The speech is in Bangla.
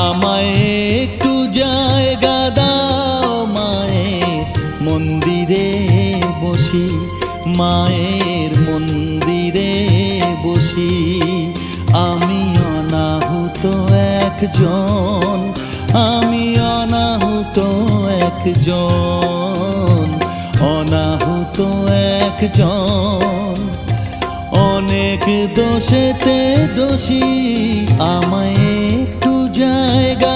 আমায় একটু জায়গা দাও মায়ের মন্দিরে বসি, মায়ের মন্দিরে বসি। আমি অনাহুত একজন, আমি অনাহুত একজন, অনাহুত একজন। অনেক দোষেতে দোষী, আমায় একটু জায়গা